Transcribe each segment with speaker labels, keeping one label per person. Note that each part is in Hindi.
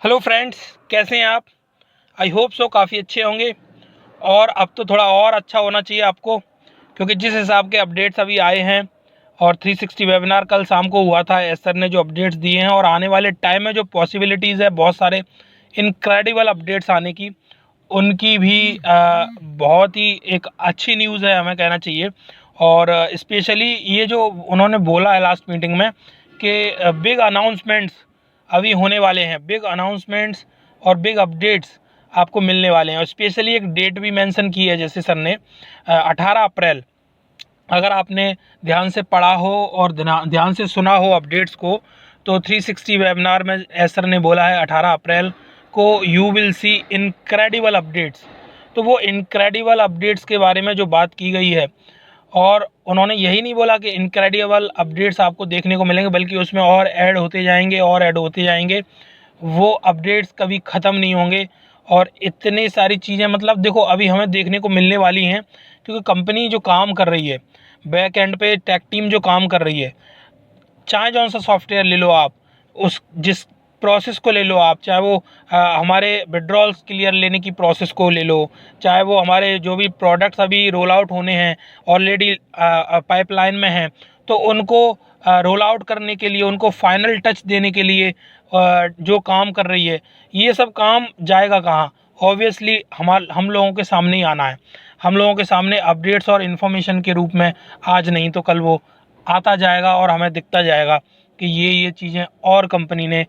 Speaker 1: हेलो फ्रेंड्स, कैसे हैं आप? आई होप सो काफ़ी अच्छे होंगे। और अब तो थोड़ा और अच्छा होना चाहिए आपको, क्योंकि जिस हिसाब के अपडेट्स अभी आए हैं और 360 वेबिनार कल शाम को हुआ था, एस सर ने जो अपडेट्स दिए हैं और आने वाले टाइम में जो पॉसिबिलिटीज़ है बहुत सारे इनक्रेडिबल अपडेट्स आने की, उनकी भी बहुत ही एक अच्छी न्यूज़ है हमें कहना चाहिए। और स्पेशली ये जो उन्होंने बोला है लास्ट मीटिंग में कि बिग अनाउंसमेंट्स अभी होने वाले हैं, बिग अनाउंसमेंट्स और बिग अपडेट्स आपको मिलने वाले हैं। और स्पेशली एक डेट भी मेंशन की है जैसे सर ने 18 अप्रैल। अगर आपने ध्यान से पढ़ा हो और ध्यान से सुना हो अपडेट्स को, तो 360 वेबिनार में एस सर ने बोला है 18 अप्रैल को you will see incredible updates. तो वो इनक्रेडिबल अपडेट्स के बारे में जो बात की गई है, और उन्होंने यही नहीं बोला कि इनक्रेडिबल अपडेट्स आपको देखने को मिलेंगे, बल्कि उसमें और ऐड होते जाएंगे और ऐड होते जाएंगे। वो अपडेट्स कभी ख़त्म नहीं होंगे। और इतनी सारी चीज़ें, मतलब देखो अभी हमें देखने को मिलने वाली हैं, क्योंकि कंपनी जो काम कर रही है, बैक एंड पे टेक टीम जो काम कर रही है, चाहे जौन सा सॉफ्टवेयर ले लो आप, उस जिस प्रोसेस को ले लो आप, चाहे वो हमारे विड्रॉल्स क्लियर लेने की प्रोसेस को ले लो, चाहे वो हमारे जो भी प्रोडक्ट्स अभी रोल आउट होने हैं, ऑलरेडी पाइपलाइन में हैं, तो उनको रोल आउट करने के लिए, उनको फाइनल टच देने के लिए जो काम कर रही है, ये सब काम जाएगा कहाँ? ऑब्वियसली हम लोगों के सामने ही आना है। हम लोगों के सामने अपडेट्स और इन्फॉर्मेशन के रूप में आज नहीं तो कल वो आता जाएगा और हमें दिखता जाएगा कि ये चीज़ें और कंपनी ने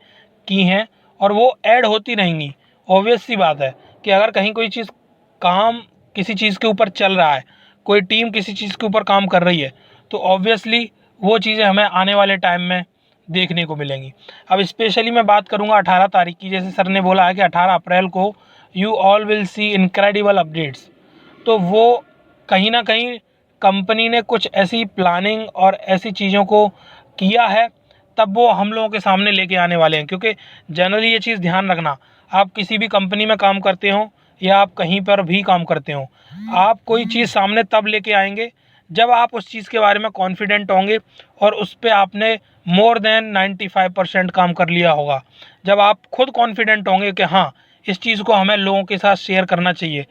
Speaker 1: की हैं, और वो ऐड होती रहेंगी। ऑब्वियस सी बात है कि अगर कहीं कोई चीज़ काम किसी चीज़ के ऊपर चल रहा है, कोई टीम किसी चीज़ के ऊपर काम कर रही है, तो ऑब्वियसली वो चीज़ें हमें आने वाले टाइम में देखने को मिलेंगी। अब स्पेशली मैं बात करूँगा 18 तारीख की, जैसे सर ने बोला है कि 18 अप्रैल को you all will see incredible updates. तो वो कहीं ना कहीं कंपनी ने कुछ ऐसी प्लानिंग और ऐसी चीज़ों को किया है, तब वो हम लोगों के सामने लेके आने वाले हैं। क्योंकि जनरली ये चीज़ ध्यान रखना, आप किसी भी कंपनी में काम करते हो या आप कहीं पर भी काम करते हो, आप कोई चीज़ सामने तब लेके आएंगे जब आप उस चीज़ के बारे में कॉन्फिडेंट होंगे और उस पर आपने मोर देन 95% काम कर लिया होगा। जब आप खुद कॉन्फिडेंट होंगे कि हाँ, इस चीज़ को हमें लोगों के साथ शेयर करना चाहिए,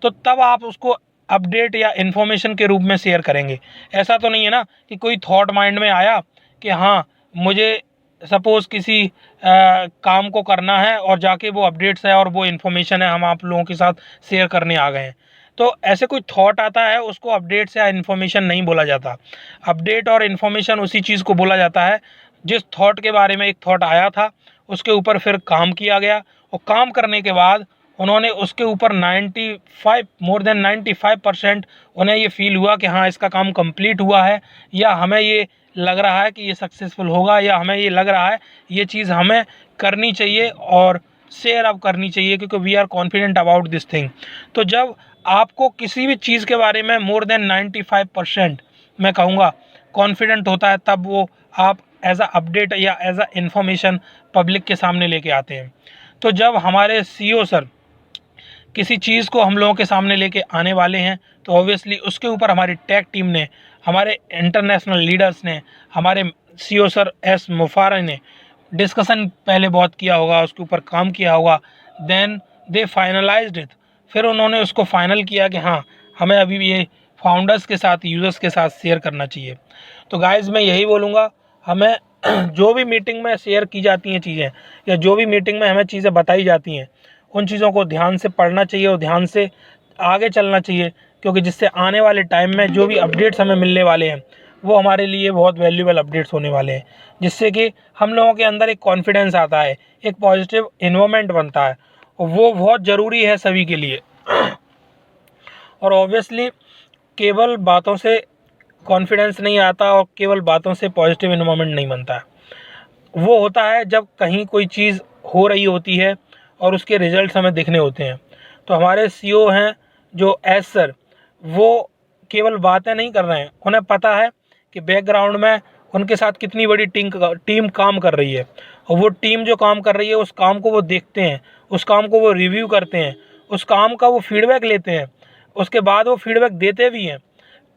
Speaker 1: तो तब आप उसको अपडेट या इन्फॉर्मेशन के रूप में शेयर करेंगे। ऐसा तो नहीं है ना कि कोई थॉट माइंड में आया कि हाँ, मुझे सपोज़ किसी काम को करना है और जाके वो अपडेट्स है और वो इन्फॉर्मेशन है हम आप लोगों के साथ शेयर करने आ गए हैं। तो ऐसे कोई थॉट आता है, उसको अपडेट्स या इन्फॉर्मेशन नहीं बोला जाता। अपडेट और इन्फॉर्मेशन उसी चीज़ को बोला जाता है जिस थॉट के बारे में एक थॉट आया था, उसके ऊपर फिर काम किया गया, और काम करने के बाद उन्होंने उसके ऊपर 95 मोर देन 95% उन्हें ये फील हुआ कि हाँ, इसका काम कंप्लीट हुआ है, या हमें ये लग रहा है कि ये सक्सेसफुल होगा, या हमें ये लग रहा है ये चीज़ हमें करनी चाहिए और शेयर अब करनी चाहिए, क्योंकि we are confident about this thing. तो जब आपको किसी भी चीज़ के बारे में मोर देन 95% मैं कहूँगा कॉन्फिडेंट होता है, तब वो आप एज अ अपडेट या एज अ इन्फॉर्मेशन पब्लिक के सामने लेके आते हैं। तो जब हमारे सीईओ सर किसी चीज़ को हम लोगों के सामने लेके आने वाले हैं, तो ऑब्वियसली उसके ऊपर हमारी टेक टीम ने, हमारे इंटरनेशनल लीडर्स ने, हमारे सीईओ सर एस मुफारा ने डिस्कशन पहले बहुत किया होगा, उसके ऊपर काम किया होगा, देन दे फाइनलाइज्ड इट। फिर उन्होंने उसको फाइनल किया कि हाँ, हमें अभी ये फाउंडर्स के साथ, यूज़र्स के साथ शेयर करना चाहिए। तो गाइज़, मैं यही बोलूँगा, हमें जो भी मीटिंग में शेयर की जाती हैं चीज़ें, या जो भी मीटिंग में हमें चीज़ें बताई जाती हैं, उन चीज़ों को ध्यान से पढ़ना चाहिए और ध्यान से आगे चलना चाहिए, क्योंकि जिससे आने वाले टाइम में जो भी अपडेट्स हमें मिलने वाले हैं, वो हमारे लिए बहुत वैल्यूएबल अपडेट्स होने वाले हैं, जिससे कि हम लोगों के अंदर एक कॉन्फिडेंस आता है, एक पॉजिटिव इन्वायरमेंट बनता है, और वो बहुत ज़रूरी है सभी के लिए। और ऑब्वियसली केवल बातों से कॉन्फिडेंस नहीं आता और केवल बातों से पॉजिटिव इन्वायरमेंट नहीं बनता है। वो होता है जब कहीं कोई चीज़ हो रही होती है और उसके रिजल्ट्स हमें दिखने होते हैं। तो हमारे सीईओ हैं जो एस सर, वो केवल बातें नहीं कर रहे हैं, उन्हें पता है कि बैकग्राउंड में उनके साथ कितनी बड़ी टीम काम कर रही है, और वो टीम जो काम कर रही है उस काम को वो देखते हैं, उस काम को वो रिव्यू करते हैं, उस काम का वो फीडबैक लेते हैं, उसके बाद वो फीडबैक देते भी हैं।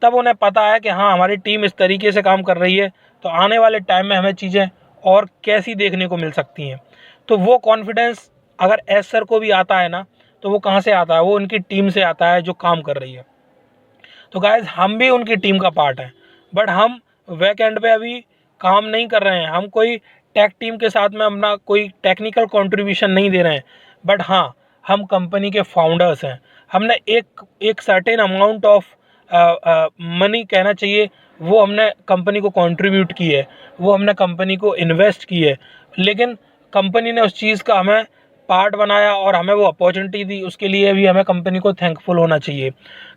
Speaker 1: तब उन्हें पता है कि हाँ, हमारी टीम इस तरीके से काम कर रही है, तो आने वाले टाइम में हमें चीज़ें और कैसी देखने को मिल सकती हैं। तो वो कॉन्फिडेंस अगर एस सर को भी आता है ना, तो वो कहाँ से आता है, वो उनकी टीम से आता है जो काम कर रही है। तो गाइज हम भी उनकी टीम का पार्ट हैं, बट हम बैक एंड पे अभी काम नहीं कर रहे हैं। हम कोई टेक टीम के साथ में अपना कोई टेक्निकल कंट्रीब्यूशन नहीं दे रहे हैं, बट हाँ, हम कंपनी के फाउंडर्स हैं। हमने एक सर्टेन अमाउंट ऑफ मनी कहना चाहिए, वो हमने कंपनी को कंट्रीब्यूट की है, वो हमने कंपनी को इन्वेस्ट की है। लेकिन कंपनी ने उस चीज़ का हमें पार्ट बनाया और हमें वो अपॉर्चुनिटी दी, उसके लिए भी हमें कंपनी को थैंकफुल होना चाहिए।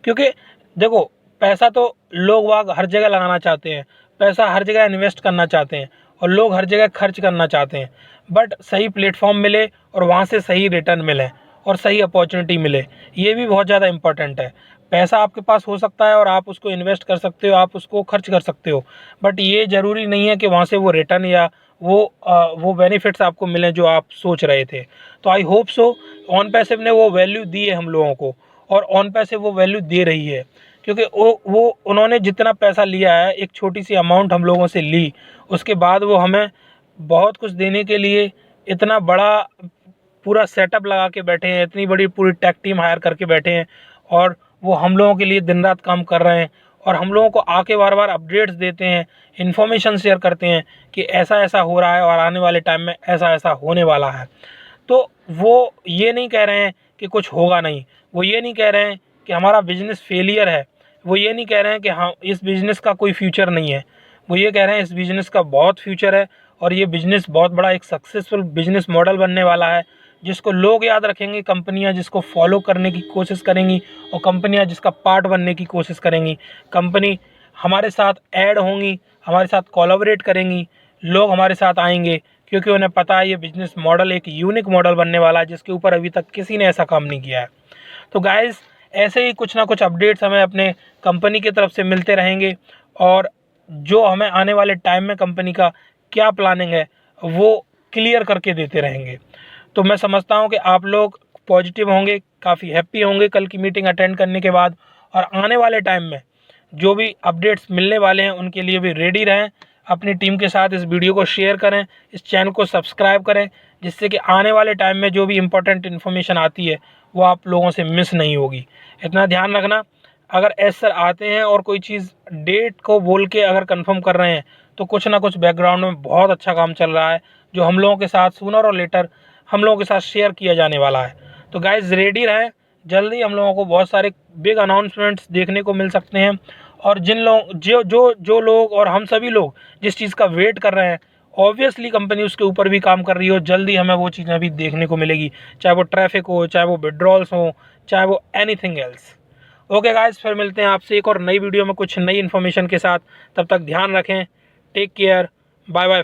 Speaker 1: क्योंकि देखो, पैसा तो लोग वाग हर जगह लगाना चाहते हैं, पैसा हर जगह इन्वेस्ट करना चाहते हैं और लोग हर जगह खर्च करना चाहते हैं, बट सही प्लेटफॉर्म मिले और वहाँ से सही रिटर्न मिले और सही अपॉर्चुनिटी मिले, ये भी बहुत ज़्यादा इंपॉर्टेंट है। पैसा आपके पास हो सकता है और आप उसको इन्वेस्ट कर सकते हो, आप उसको खर्च कर सकते हो, बट ये ज़रूरी नहीं है कि वहाँ से वो रिटर्न या वो बेनिफिट्स आपको मिलें जो आप सोच रहे थे। तो I hope so on passive ने वो वैल्यू दी है हम लोगों को, और ऑन पैसिव वो वैल्यू दे रही है। क्योंकि वो उन्होंने जितना पैसा लिया है, एक छोटी सी अमाउंट हम लोगों से ली, उसके बाद वो हमें बहुत कुछ देने के लिए इतना बड़ा पूरा सेटअप लगा के बैठे हैं, इतनी बड़ी पूरी टेक टीम हायर करके बैठे हैं, और वो हम लोगों के लिए दिन रात काम कर रहे हैं, और हम लोगों को आके बार बार अपडेट्स देते हैं, इन्फॉर्मेशन शेयर करते हैं कि ऐसा ऐसा हो रहा है और आने वाले टाइम में ऐसा ऐसा होने वाला है। तो वो ये नहीं कह रहे हैं कि कुछ होगा नहीं, वो ये नहीं कह रहे हैं कि हमारा बिजनेस फेलियर है, वो ये नहीं कह रहे हैं कि हाँ इस बिज़नेस का कोई फ्यूचर नहीं है। वो ये कह रहे हैं इस बिज़नेस का बहुत फ्यूचर है, और ये बिज़नेस बहुत बड़ा एक सक्सेसफुल बिज़नेस मॉडल बनने वाला है, जिसको लोग याद रखेंगे, कंपनियां जिसको फॉलो करने की कोशिश करेंगी, और कंपनियां जिसका पार्ट बनने की कोशिश करेंगी। कंपनी हमारे साथ ऐड होंगी, हमारे साथ कोलैबोरेट करेंगी, लोग हमारे साथ आएंगे, क्योंकि उन्हें पता है ये बिज़नेस मॉडल एक यूनिक मॉडल बनने वाला है, जिसके ऊपर अभी तक किसी ने ऐसा काम नहीं किया है। तो गाइज़, ऐसे ही कुछ ना कुछ अपडेट्स हमें अपने कंपनी की तरफ से मिलते रहेंगे, और जो हमें आने वाले टाइम में कंपनी का क्या प्लानिंग है वो क्लियर करके देते रहेंगे। तो मैं समझता हूँ कि आप लोग पॉजिटिव होंगे, काफ़ी हैप्पी होंगे कल की मीटिंग अटेंड करने के बाद, और आने वाले टाइम में जो भी अपडेट्स मिलने वाले हैं उनके लिए भी रेडी रहें। अपनी टीम के साथ इस वीडियो को शेयर करें, इस चैनल को सब्सक्राइब करें, जिससे कि आने वाले टाइम में जो भी इम्पोर्टेंट इन्फॉर्मेशन आती है वो आप लोगों से मिस नहीं होगी। इतना ध्यान रखना, अगर एस सर आते हैं और कोई चीज़ डेट को बोल के अगर कंफर्म कर रहे हैं, तो कुछ ना कुछ बैकग्राउंड में बहुत अच्छा काम चल रहा है, जो हम लोगों के साथ सूनर और लेटर हम लोगों के साथ शेयर किया जाने वाला है। तो गाइज रेडी रहें, जल्दी हम लोगों को बहुत सारे बिग अनाउंसमेंट्स देखने को मिल सकते हैं, और जिन लोग जो लोग और हम सभी लोग जिस चीज़ का वेट कर रहे हैं, ऑब्वियसली कंपनी उसके ऊपर भी काम कर रही हो, जल्दी हमें वो चीज़ें भी देखने को मिलेगी, चाहे वो ट्रैफिक हो, चाहे वो विड्रॉल्स हो, चाहे वो एनीथिंग एल्स। ओके गाइज, फिर मिलते हैं आपसे एक और नई वीडियो में कुछ नई इन्फॉर्मेशन के साथ। तब तक ध्यान रखें, टेक केयर, बाय बाय।